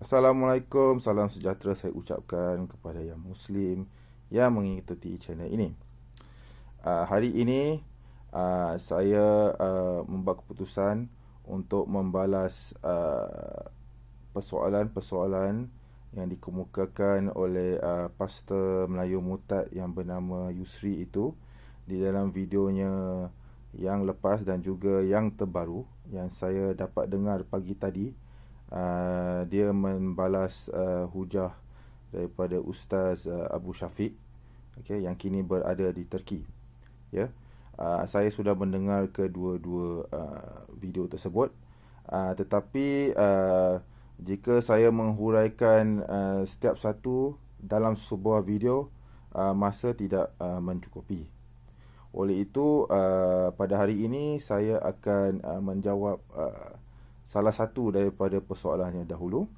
Assalamualaikum, salam sejahtera saya ucapkan kepada yang Muslim yang mengikuti channel ini. Hari ini saya membuat keputusan untuk membalas persoalan-persoalan yang dikemukakan oleh pastor Melayu Murtad yang bernama Yusri itu di dalam videonya yang lepas dan juga yang terbaru yang saya dapat dengar pagi tadi. Dia membalas hujah daripada Ustaz Abu Syafiq, yang kini berada di Turki. Saya sudah mendengar kedua-dua video tersebut, tetapi jika saya menghuraikan setiap satu dalam sebuah video, masa tidak mencukupi. Oleh itu, pada hari ini saya akan menjawab salah satu daripada persoalannya dahulu,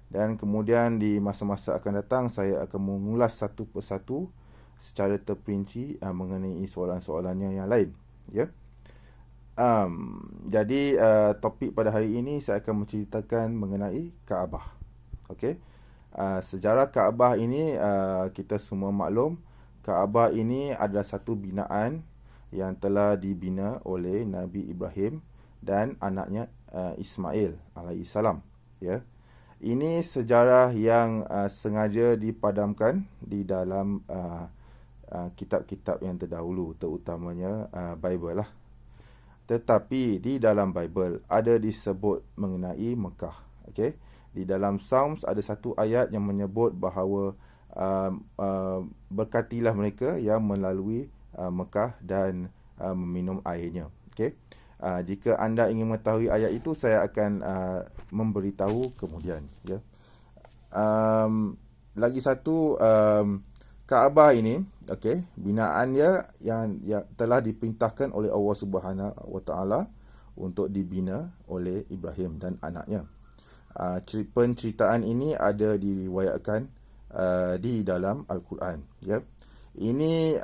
dan kemudian di masa-masa akan datang saya akan mengulas satu persatu secara terperinci mengenai soalan-soalannya yang lain. Jadi topik pada hari ini saya akan menceritakan mengenai Kaabah. Sejarah Kaabah ini kita semua maklum, Kaabah ini adalah satu binaan yang telah dibina oleh Nabi Ibrahim dan anaknya Ismail alaihissalam. Ini sejarah yang sengaja dipadamkan di dalam kitab-kitab yang terdahulu, terutamanya Bible lah. Tetapi di dalam Bible ada disebut mengenai Mekah. Di dalam Psalms ada satu ayat yang menyebut bahawa berkatilah mereka yang melalui Mekah dan meminum airnya. Jika anda ingin mengetahui ayat itu, saya akan memberitahu kemudian. Lagi satu, Kaabah ini, binaannya yang telah diperintahkan oleh Allah Subhanahu Wa Taala untuk dibina oleh Ibrahim dan anaknya. Penceritaan ini ada diriwayatkan di dalam Al-Quran. Ini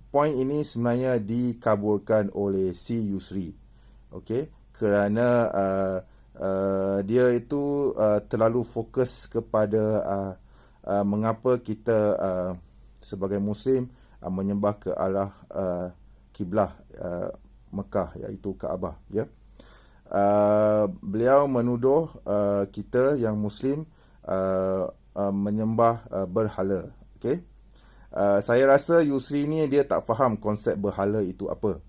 point ini sebenarnya dikaburkan oleh si Yusri, kerana dia itu terlalu fokus kepada mengapa kita sebagai Muslim menyembah ke arah kiblah Mekah, iaitu Kaabah. Beliau menuduh kita yang Muslim menyembah berhala. Saya rasa Yusri ni dia tak faham konsep berhala itu apa.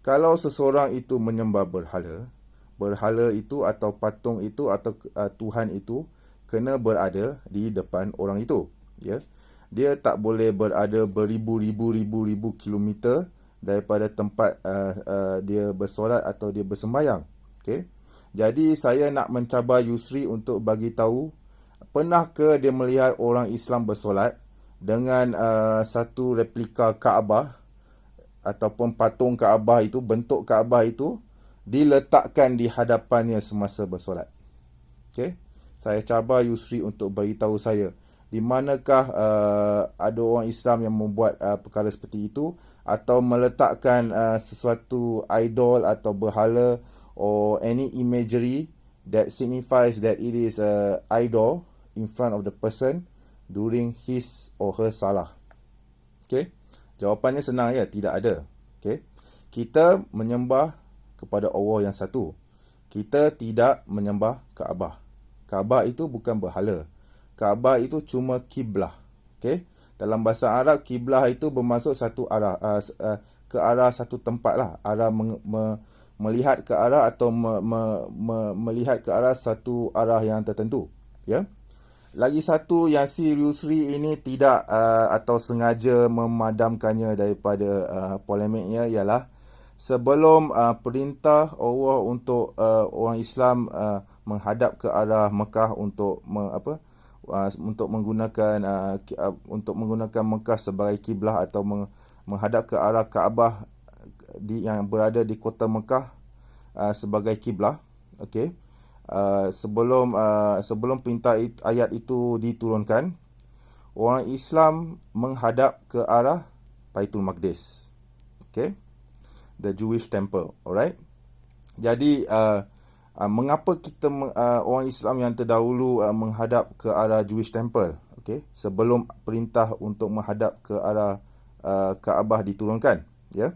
Kalau seseorang itu menyembah berhala itu atau patung itu atau Tuhan itu kena berada di depan orang itu. Dia tak boleh berada beribu-ribu kilometer daripada tempat dia bersolat atau dia bersembahyang. Jadi saya nak mencabar Yusri untuk bagi tahu, pernah ke dia melihat orang Islam bersolat dengan satu replika Kaabah ataupun patung Kaabah itu, bentuk Kaabah itu diletakkan di hadapannya semasa bersolat? Saya cabar Yusri untuk beritahu saya, di manakah ada orang Islam yang membuat perkara seperti itu, atau meletakkan sesuatu idol atau berhala or any imagery that signifies that it is a idol in front of the person during his or her salah. Jawapannya senang, tidak ada. Kita menyembah kepada Allah yang satu. Kita tidak menyembah Kaabah. Kaabah itu bukan berhala. Kaabah itu cuma kiblah. Dalam bahasa Arab, kiblah itu bermaksud satu arah, ke arah satu tempat lah. Arah melihat ke arah atau melihat ke arah satu arah yang tertentu. Lagi satu yang si Yusri ini tidak atau sengaja memadamkannya daripada polemiknya ialah sebelum perintah Allah untuk orang Islam menghadap ke arah Mekah untuk menggunakan Mekah sebagai kiblah atau menghadap ke arah Kaabah yang berada di kota Mekah sebagai kiblah. Sebelum perintah ayat itu diturunkan, orang Islam menghadap ke arah Baitul Maqdis, the Jewish temple. Alright. Jadi Mengapa kita orang Islam yang terdahulu menghadap ke arah Jewish Temple, okey, sebelum perintah untuk menghadap ke arah Kaabah diturunkan, ya?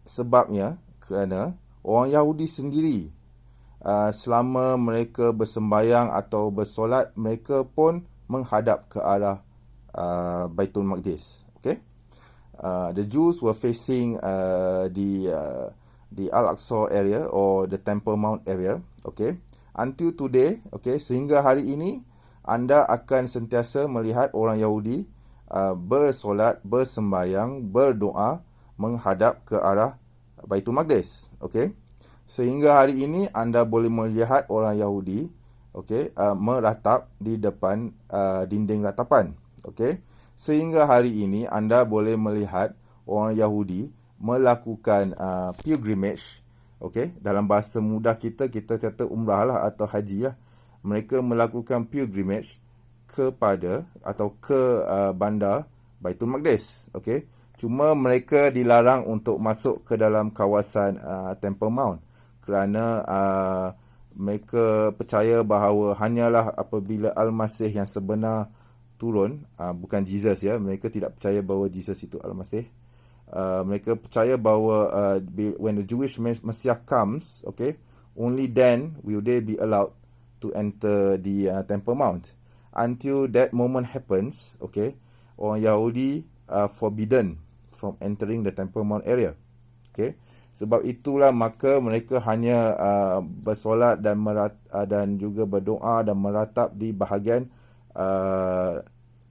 Sebabnya kerana orang Yahudi sendiri, selama mereka bersembayang atau bersolat, mereka pun menghadap ke arah Baitul Maqdis. Okay? The Jews were facing the Al-Aqsa area or the Temple Mount area. Okay? Until today, okay, sehingga hari ini, anda akan sentiasa melihat orang Yahudi bersolat, bersembayang, berdoa menghadap ke arah Baitul Maqdis. Okay? Sehingga hari ini anda boleh melihat orang Yahudi, okay, meratap di depan dinding ratapan. Okay? Sehingga hari ini anda boleh melihat orang Yahudi melakukan pilgrimage. Okay? Dalam bahasa mudah kita kata umrah lah atau haji lah. Mereka melakukan pilgrimage kepada atau ke bandar Baitul Maqdis. Okay? Cuma mereka dilarang untuk masuk ke dalam kawasan Temple Mount kerana mereka percaya bahawa hanyalah apabila Al-Masih yang sebenar turun, bukan Jesus, ya, mereka tidak percaya bahawa Jesus itu Al-Masih. Mereka percaya bahawa when the Jewish Messiah comes, okay, only then will they be allowed to enter the Temple Mount. Until that moment happens, okay, orang Yahudi forbidden from entering the Temple Mount area. Okay, sebab itulah maka mereka hanya bersolat dan juga berdoa dan meratap di bahagian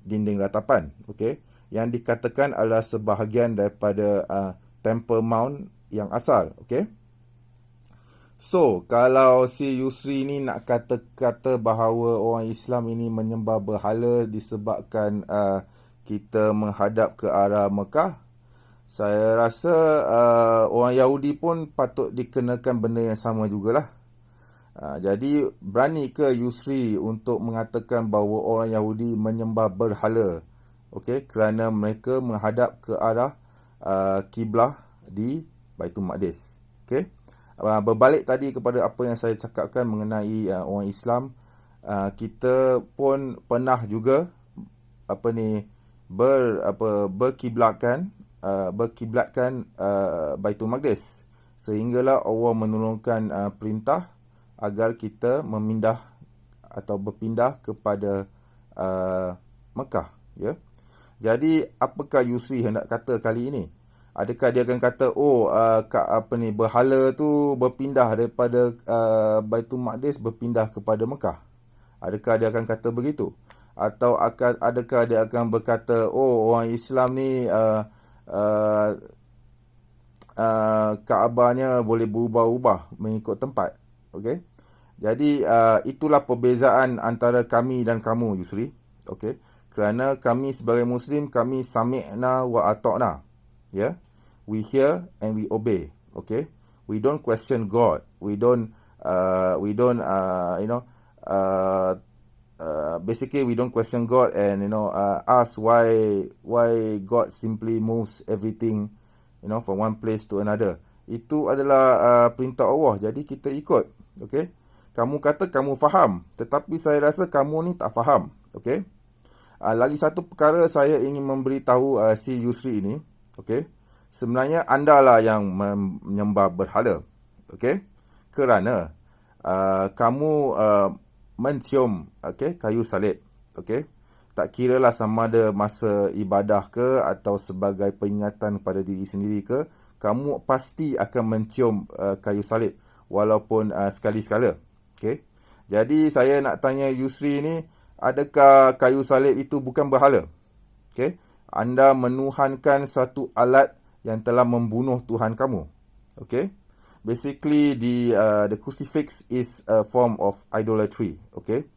dinding ratapan. Okay, yang dikatakan adalah sebahagian daripada Temple Mount yang asal. Okay. So, kalau si Yusri ni nak kata bahawa orang Islam ini menyembah berhala disebabkan kita menghadap ke arah Mekah, saya rasa orang Yahudi pun patut dikenakan benda yang sama jugalah. Jadi, berani ke Yusri untuk mengatakan bahawa orang Yahudi menyembah berhala, okay, kerana mereka menghadap ke arah kiblah di Baitul Maqdis. Okay. Berbalik tadi kepada apa yang saya cakapkan mengenai orang Islam, kita pun pernah juga berkiblatkan Baitul Maqdis, sehinggalah Allah menurunkan perintah agar kita memindah atau berpindah kepada Mekah, ya. Jadi apakah Yusri hendak kata kali ini? Adakah dia akan kata, berhala tu berpindah daripada Baitul Maqdis berpindah kepada Mekah? Adakah dia akan kata begitu? Atau adakah dia akan berkata, orang Islam ni Kaabahnya boleh berubah-ubah mengikut tempat. Okey. Jadi itulah perbezaan antara kami dan kamu, Yusri. Okey. Kerana kami sebagai Muslim, kami sami'na wa ata'na. Yeah, we hear and we obey. Okay, we don't question God. We don't basically we don't question God and ask why God simply moves everything from one place to another. Itu adalah perintah Allah. Jadi kita ikut. Okay, kamu kata kamu faham, tetapi saya rasa kamu ni tak faham. Okay, lagi satu perkara saya ingin memberitahu si Yusri ini. Okey, sebenarnya anda lah yang menyembah berhala. Okey, kerana kamu mencium kayu salib. Okey, tak kiralah sama ada masa ibadah ke atau sebagai peringatan pada diri sendiri ke, kamu pasti akan mencium kayu salib walaupun sekali-sekala. Okey, jadi saya nak tanya Yusri ni, adakah kayu salib itu bukan berhala? Okey, anda menuhankan satu alat yang telah membunuh Tuhan kamu. Okay? Basically, the crucifix is a form of idolatry. Okay?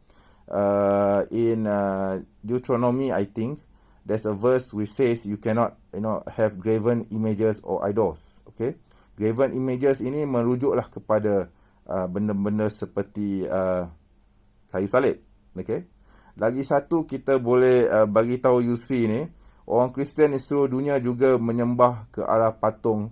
In Deuteronomy, I think, there's a verse which says you cannot, have graven images or idols. Okay? Graven images ini merujuklah kepada benda-benda seperti kayu salib. Okay? Lagi satu, kita boleh bagi tahu Yusri ni, orang Kristian di seluruh dunia juga menyembah ke arah patung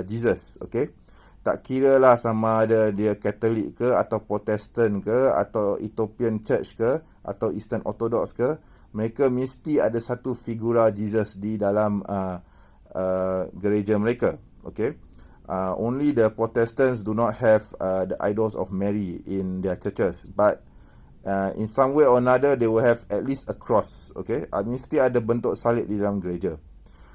Jesus. Okay? Tak kira lah sama ada dia Katolik ke, atau Protestan ke, atau Ethiopian Church ke, atau Eastern Orthodox ke, mereka mesti ada satu figura Jesus di dalam gereja mereka. Okay. Only the Protestants do not have the idols of Mary in their churches, but in some way or another they will have at least a cross. Okay. Mesti ada bentuk salib di dalam gereja.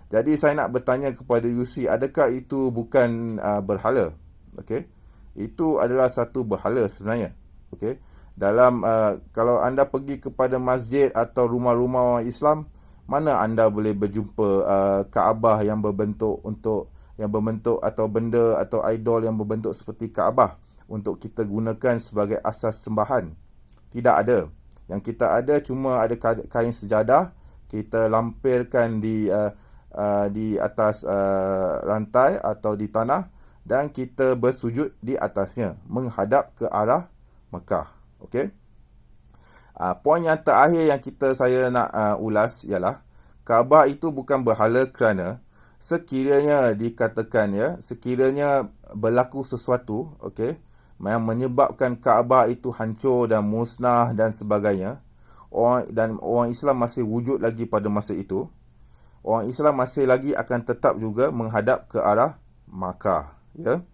Jadi saya nak bertanya kepada Yusri, adakah itu bukan berhala? Okey. Itu adalah satu berhala sebenarnya. Okey. Dalam kalau anda pergi kepada masjid atau rumah-rumah orang Islam, mana anda boleh berjumpa Kaabah yang berbentuk atau benda atau idol yang berbentuk seperti Kaabah untuk kita gunakan sebagai asas sembahan? Tidak ada. Yang kita ada cuma ada kain sejadah, kita lampirkan di atas rantai atau di tanah, dan kita bersujud di atasnya menghadap ke arah Mekah. Okey. Poin yang terakhir yang saya nak ulas ialah Kaabah itu bukan berhala kerana sekiranya berlaku sesuatu, okey, yang menyebabkan Kaabah itu hancur dan musnah dan sebagainya, orang Islam masih wujud lagi pada masa itu, orang Islam masih lagi akan tetap juga menghadap ke arah Makkah. Ya.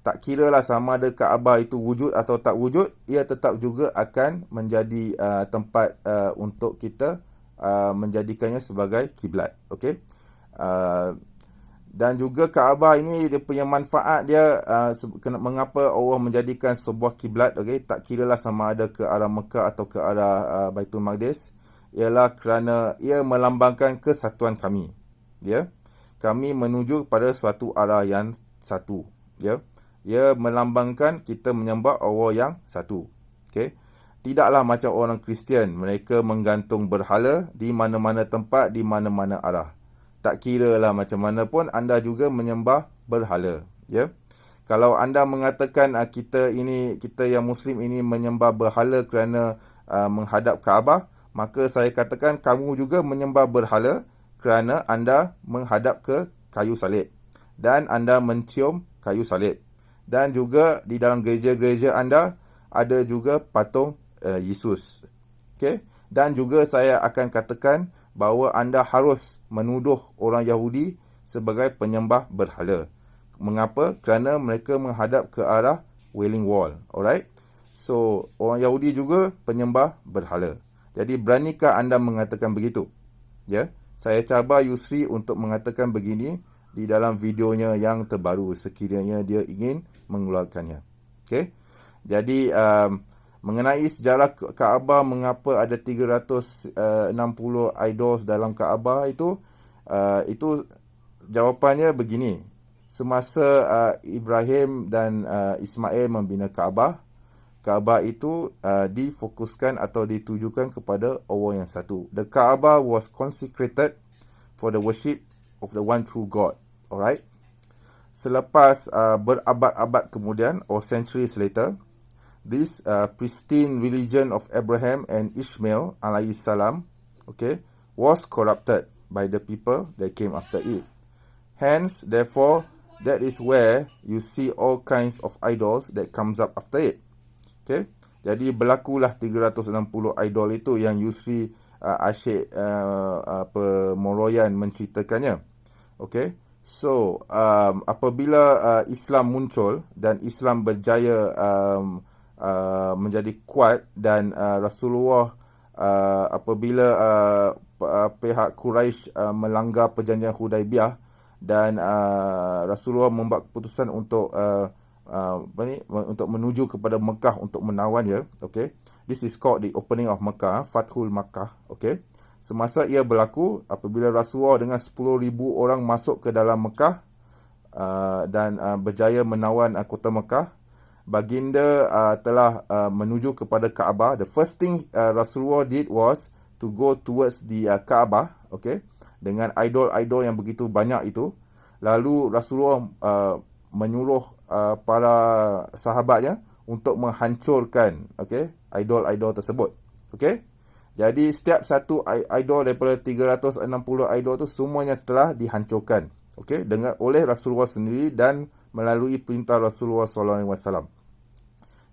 Tak kira lah sama ada Kaabah itu wujud atau tak wujud, ia tetap juga akan menjadi tempat untuk kita menjadikannya sebagai kiblat. Okey. Dan juga Kaabah ini dia punya manfaat dia, mengapa Allah menjadikan sebuah kiblat, okey, tak kira lah sama ada ke arah Mekah atau ke arah Baitul Maqdis, ialah kerana ia melambangkan kesatuan kami. Ya. Kami menuju pada suatu arah yang satu. Ya. Ia melambangkan kita menyembah Allah yang satu. Okey. Tidaklah macam orang Kristian, mereka menggantung berhala di mana-mana tempat, di mana-mana arah. Tak kira lah macam mana pun anda juga menyembah berhala. Ya. Kalau anda mengatakan kita yang Muslim ini menyembah berhala kerana menghadap Kaabah, maka saya katakan kamu juga menyembah berhala kerana anda menghadap ke kayu salib dan anda mencium kayu salib. Dan juga di dalam gereja-gereja anda ada juga patung Yesus. Okay? Dan juga saya akan katakan bahawa anda harus menuduh orang Yahudi sebagai penyembah berhala. Mengapa? Kerana mereka menghadap ke arah Wailing Wall. Alright? So, orang Yahudi juga penyembah berhala. Jadi beranikah anda mengatakan begitu? Ya, saya cabar Yusri untuk mengatakan begini di dalam videonya yang terbaru sekiranya dia ingin mengeluarkannya. Okey. Jadi mengenai sejarah Kaabah, mengapa ada 360 idols dalam Kaabah itu jawapannya begini. Semasa Ibrahim dan Ismail membina Kaabah itu difokuskan atau ditujukan kepada Allah yang satu. The Kaabah was consecrated for the worship of the one true God. Alright. Selepas berabad-abad kemudian, or centuries later, this pristine religion of Abraham and Ishmael alaihi salam, okay, was corrupted by the people that came after it. Hence, therefore, that is where you see all kinds of idols that comes up after it. Okay. Jadi berlakulah 360 idol itu yang Yusri Asyik Moroyan menceritakannya. Okay. So, apabila Islam muncul dan Islam berjaya menjadi kuat, dan Rasulullah apabila pihak Quraisy melanggar perjanjian Hudaibiyah, dan Rasulullah membuat keputusan untuk menuju kepada Mekah untuk menawannya. Okay. This is called the opening of Mekah, Fathul Makkah. Okay. Semasa ia berlaku, apabila Rasulullah dengan 10,000 orang masuk ke dalam Mekah dan berjaya menawan kota Mekah, baginda telah menuju kepada Kaabah. The first thing Rasulullah did was to go towards the Kaabah, okay, dengan idol-idol yang begitu banyak itu. Lalu Rasulullah menyuruh para sahabatnya untuk menghancurkan, okay, idol-idol tersebut. Okay. Jadi setiap satu idol daripada 360 idol tu semuanya telah dihancurkan, okay, oleh Rasulullah sendiri dan melalui perintah Rasulullah SAW.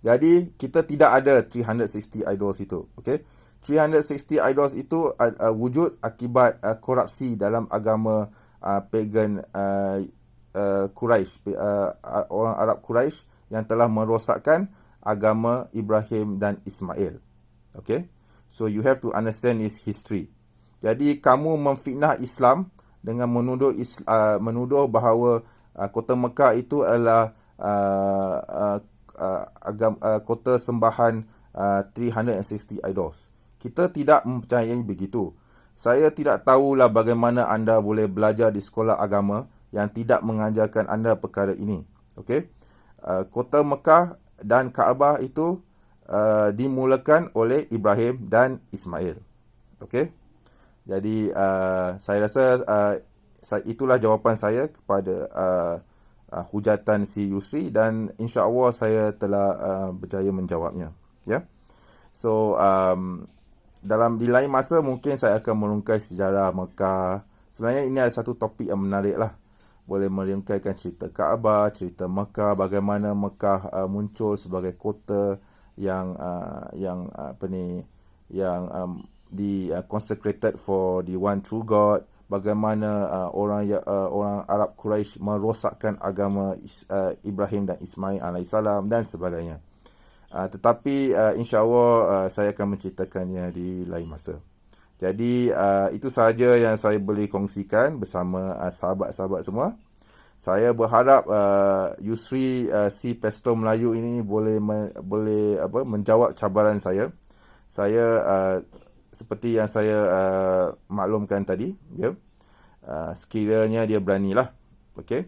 Jadi kita tidak ada 360 idols itu. Okay? 360 idols itu wujud akibat korupsi dalam agama pagan Quraisy, orang Arab Quraisy yang telah merosakkan agama Ibrahim dan Ismail. Okay? So you have to understand its history. Jadi kamu memfitnah Islam dengan menuduh bahawa kota Mekah itu adalah kota sembahan 360 idols. Kita tidak mempercayai begitu. Saya tidak tahulah bagaimana anda boleh belajar di sekolah agama yang tidak mengajarkan anda perkara ini. Okey? Kota Mekah dan Kaabah itu dimulakan oleh Ibrahim dan Ismail. Okey? Jadi saya rasa itulah jawapan saya kepada hujatan si Yusri, dan insya-Allah saya telah berjaya menjawabnya. Ya. So di lain masa mungkin saya akan merungkai sejarah Mekah. Sebenarnya ini ada satu topik yang menarik lah. Boleh merungkaikan cerita Kaabah, cerita Mekah, bagaimana Mekah muncul sebagai kota yang consecrated for the one true God. Bagaimana orang Arab Quraisy merosakkan agama Ibrahim dan Ismail alaihissalam dan sebagainya. Tetapi insya-Allah saya akan menceritakannya di lain masa. Jadi itu sahaja yang saya boleh kongsikan bersama sahabat-sahabat semua. Saya berharap Yusri si Pesto Melayu ini boleh menjawab cabaran saya. Saya seperti yang saya maklumkan tadi, ya. Sekiranya dia beranilah. Okey.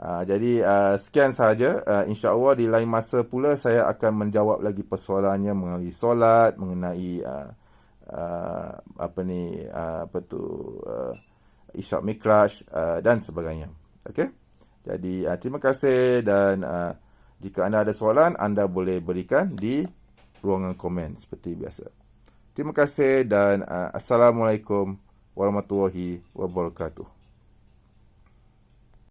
Jadi sekian sahaja. Insya-Allah di lain masa pula saya akan menjawab lagi persoalannya mengenai solat, mengenai Isyak Mikraj dan sebagainya. Okey. Jadi terima kasih, dan jika anda ada soalan anda boleh berikan di ruangan komen seperti biasa. Terima kasih dan Assalamualaikum warahmatullahi wabarakatuh.